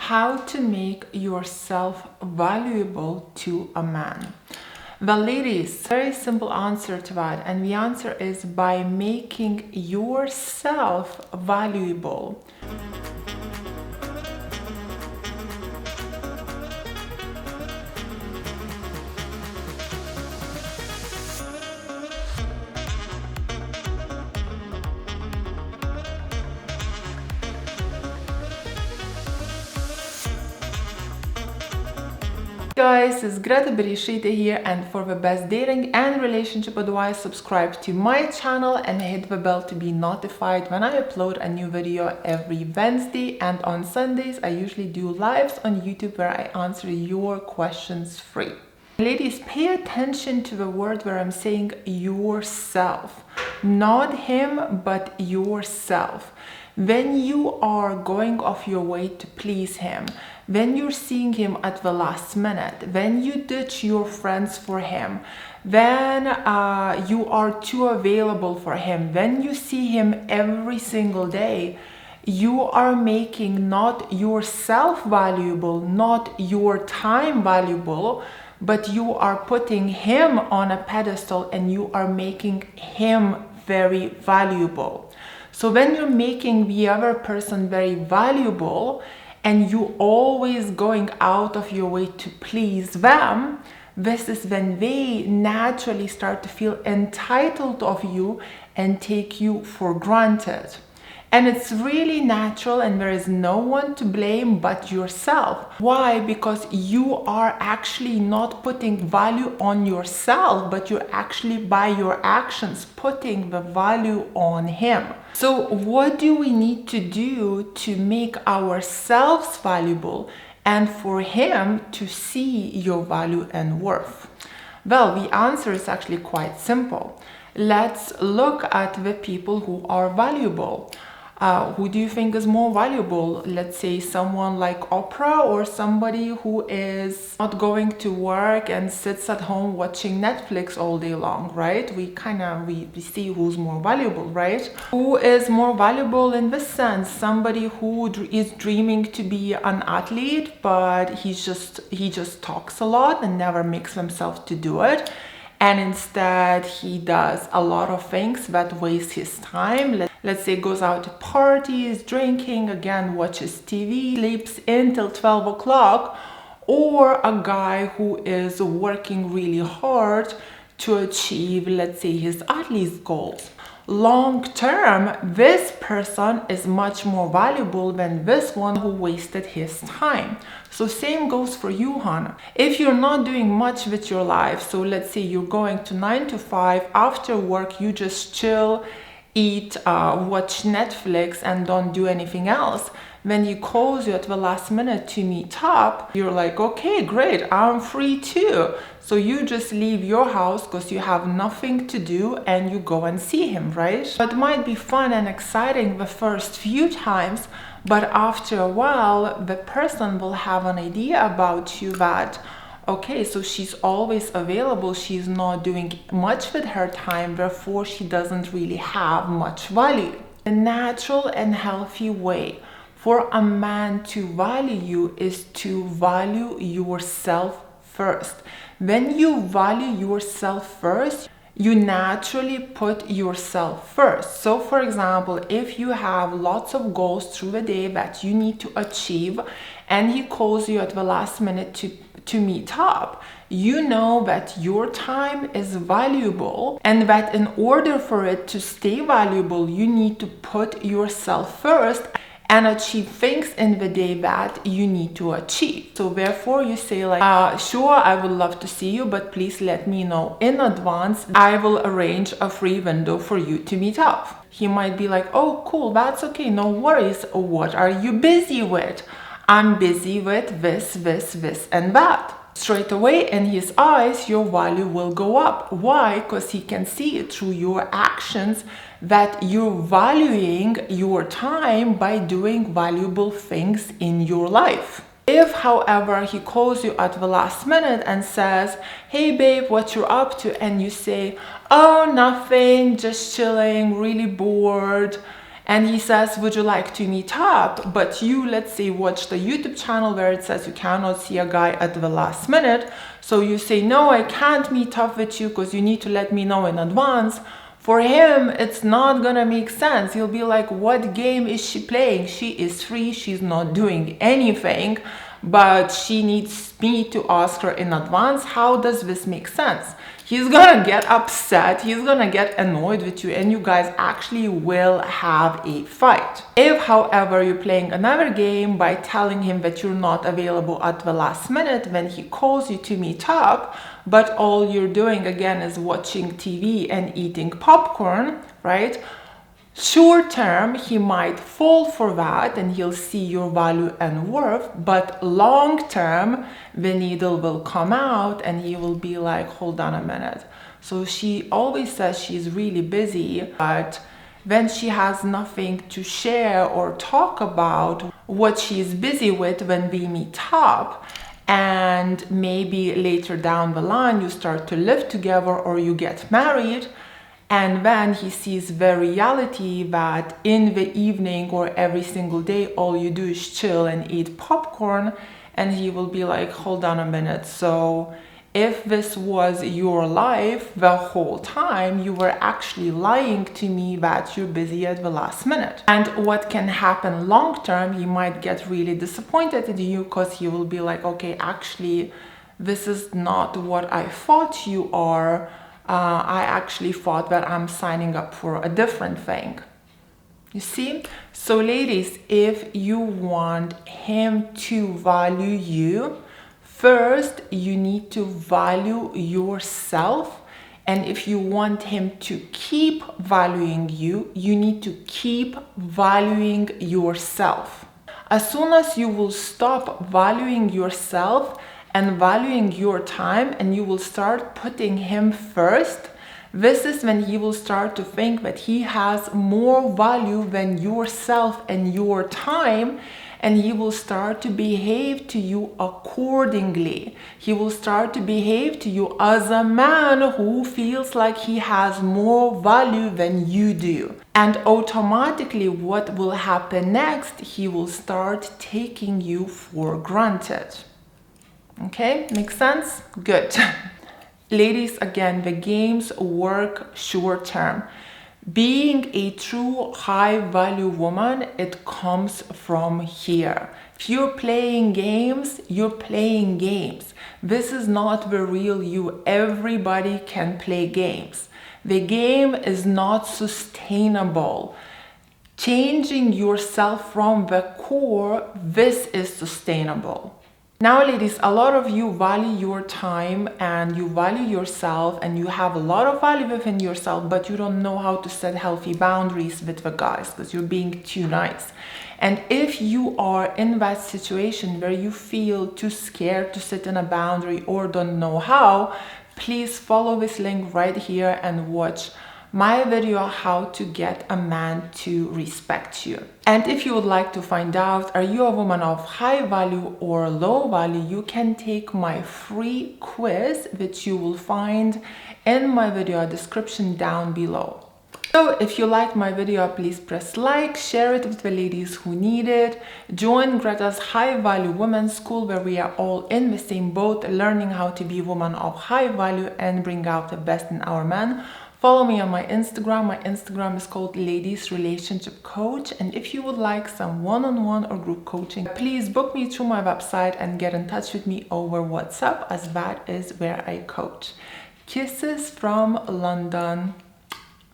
how to make yourself valuable to a man. Well, ladies, very simple answer to that, and the answer is by making yourself valuable. Guys, it's Greta Bereisaite here, and for the best dating and relationship advice, subscribe to my channel and hit the bell to be notified when I upload a new video every Wednesday. And on Sundays I usually do lives on YouTube where I answer your questions free. Ladies, pay attention to the word where I'm saying yourself, not him but yourself. When you are going off your way to please him, when you're seeing him at the last minute, when you ditch your friends for him, when you are too available for him, when you see him every single day, you are making not yourself valuable, not your time valuable, but you are putting him on a pedestal and you are making him very valuable. So when you're making the other person very valuable and you always going out of your way to please them, this is when they naturally start to feel entitled of you and take you for granted. And it's really natural, and there is no one to blame but yourself. Why? Because you are actually not putting value on yourself, but you're actually by your actions putting the value on him. So what do we need to do to make ourselves valuable and for him to see your value and worth? Well, the answer is actually quite simple. Let's look at the people who are valuable. Who do you think is more valuable? Let's say someone like Oprah, or somebody who is not going to work and sits at home watching Netflix all day long, right? We see who's more valuable, right? Who is more valuable in this sense? Somebody who is dreaming to be an athlete, but he just talks a lot and never makes himself to do it. And instead he does a lot of things that waste his time. Let's say goes out to parties, drinking, again watches TV, sleeps until 12 o'clock. Or a guy who is working really hard to achieve, let's say, his athlete's goals. Long term, this person is much more valuable than this one who wasted his time. So same goes for you, Hannah. If you're not doing much with your life, so let's say you're going to 9 to 5, after work you just chill, eat, watch Netflix and don't do anything else. When he calls you at the last minute to meet up, you're like, okay, great, I'm free too. So you just leave your house because you have nothing to do and you go and see him, right? But it might be fun and exciting the first few times, but after a while, the person will have an idea about you that, okay, so she's always available, she's not doing much with her time, therefore she doesn't really have much value. A natural and healthy way for a man to value you is to value yourself first. When you value yourself first, you naturally put yourself first. So for example, if you have lots of goals through the day that you need to achieve and he calls you at the last minute to meet up, you know that your time is valuable and that in order for it to stay valuable, you need to put yourself first and achieve things in the day that you need to achieve. So therefore you say like, sure, I would love to see you, but please let me know in advance. I will arrange a free window for you to meet up. He might be like, oh, cool, that's okay, no worries. What are you busy with? I'm busy with this, and that. Straight away in his eyes, your value will go up. Why? Because he can see it through your actions that you're valuing your time by doing valuable things in your life. If, however, he calls you at the last minute and says, hey babe, what you're up to? And you say, oh, nothing, just chilling, really bored. and he says, would you like to meet up? But you, let's say, watch the YouTube channel where it says you cannot see a guy at the last minute. So you say, no, I can't meet up with you because you need to let me know in advance. For him, it's not gonna make sense. He'll be like, what game is she playing? She is free, she's not doing anything, but she needs me to ask her in advance. How does this make sense? He's gonna get upset, he's gonna get annoyed with you, and you guys actually will have a fight. If, however, you're playing another game by telling him that you're not available at the last minute when he calls you to meet up, but all you're doing again is watching TV and eating popcorn, right? Short term, he might fall for that and he'll see your value and worth, but long term, the needle will come out and he will be like, hold on a minute. So she always says she's really busy, but then she has nothing to share or talk about what she's busy with when we meet up. And maybe later down the line, you start to live together or you get married. And then he sees the reality that in the evening or every single day, all you do is chill and eat popcorn. And he will be like, hold on a minute. So if this was your life the whole time, you were actually lying to me that you're busy at the last minute. And what can happen long term, he might get really disappointed in you because he will be like, okay, actually, this is not what I thought you are. I actually thought that I'm signing up for a different thing. You see? So ladies, if you want him to value you, first you need to value yourself. And if you want him to keep valuing you, you need to keep valuing yourself. As soon as you will stop valuing yourself and valuing your time, and you will start putting him first, this is when he will start to think that he has more value than yourself and your time, and he will start to behave to you accordingly. He will start to behave to you as a man who feels like he has more value than you do. And automatically what will happen next, he will start taking you for granted. Okay, makes sense? Good. Ladies, again, the games work short term. Being a true high value woman, it comes from here. If you're playing games, you're playing games. This is not the real you. Everybody can play games. The game is not sustainable. Changing yourself from the core, this is sustainable. Now, ladies, a lot of you value your time and you value yourself and you have a lot of value within yourself, but you don't know how to set healthy boundaries with the guys because you're being too nice. And if you are in that situation where you feel too scared to set in a boundary or don't know how, please follow this link right here and watch my video how to get a man to respect you. And if you would like to find out, are you a woman of high value or low value, you can take my free quiz, which you will find in my video description down below. So if you like my video, please press like, share it with the ladies who need it. Join Greta's High Value Women's School, where we are all in the same boat, learning how to be women of high value and bring out the best in our men. Follow me on my Instagram. My Instagram is called Ladies Relationship Coach. And if you would like some one-on-one or group coaching, please book me through my website and get in touch with me over WhatsApp, as that is where I coach. Kisses from London.